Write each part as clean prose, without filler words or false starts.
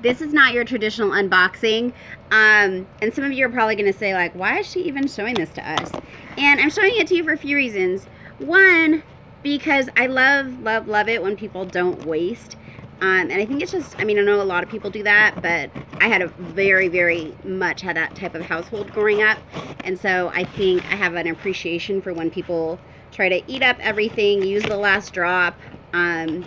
this is not your traditional unboxing. And some of you are probably going to say, like, why is she even showing this to us? And I'm showing it to you for a few reasons. One, because I love it when people don't waste. And I think it's just, I mean, I know a lot of people do that, but I had a very much had that type of household growing up. And so I think I have an appreciation for when people try to eat up everything, use the last drop, and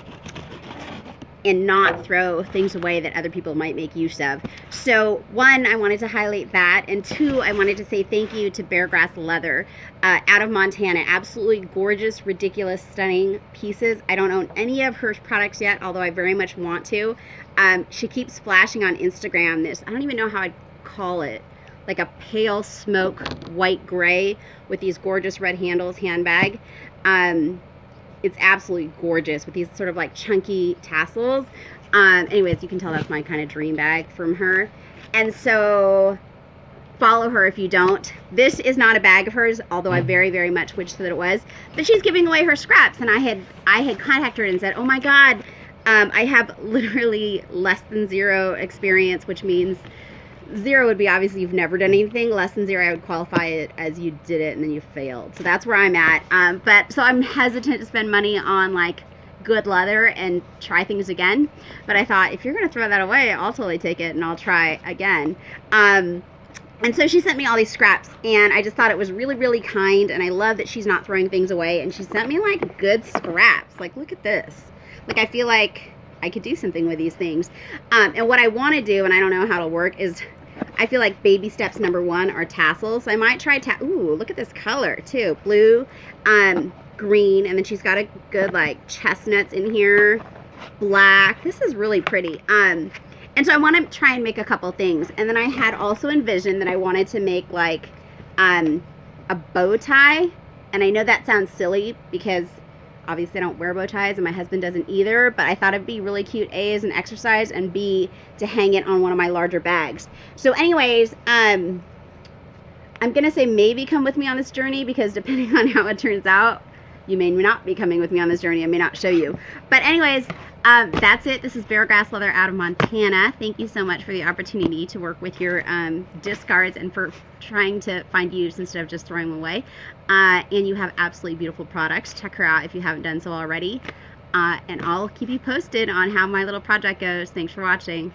not throw things away that other people might make use of. So one, I wanted to highlight that, and two, I wanted to say thank you to Beargrass Leather out of Montana. Absolutely gorgeous, ridiculous, stunning pieces. I don't own any of her products yet, although I very much want to. She keeps flashing on Instagram this, I don't even know how I'd call it, like a pale smoke white gray with these gorgeous red handles handbag. It's absolutely gorgeous with these sort of like chunky tassels. Anyways, you can tell that's my kind of dream bag from her. And so follow her if you don't. This is not a bag of hers, although I very much wish that it was. But she's giving away her scraps, and I had contacted her and said, oh my God, I have literally less than 0 experience, which means 0 would be obviously you've never done anything. Less than 0, I would qualify it as you did it and then you failed. So that's where I'm at. But so I'm hesitant to spend money on like good leather and try things again. But I thought, if you're going to throw that away, I'll totally take it and I'll try again. And so she sent me all these scraps, and I just thought it was really kind, and I love that she's not throwing things away, and she sent me like good scraps. Like, look at this. Like, I feel like I could do something with these things. And what I want to do, and I don't know how it'll work, is I feel like baby steps number 1 are tassels. So I might try ooh, look at this color too. Blue, green, and then she's got a good like chestnuts in here. Black. This is really pretty. And so I want to try and make a couple things. And then I had also envisioned that I wanted to make like a bow tie. And I know that sounds silly because obviously I don't wear bow ties and my husband doesn't either, but I thought it'd be really cute, A, as an exercise, and B, to hang it on one of my larger bags. So anyways, I'm gonna say maybe come with me on this journey, because depending on how it turns out, you may not be coming with me on this journey. I may not show you. But anyways, that's it. This is Beargrass Leather out of Montana. Thank you so much for the opportunity to work with your discards and for trying to find use instead of just throwing them away. And you have absolutely beautiful products. Check her out if you haven't done so already. And I'll keep you posted on how my little project goes. Thanks for watching.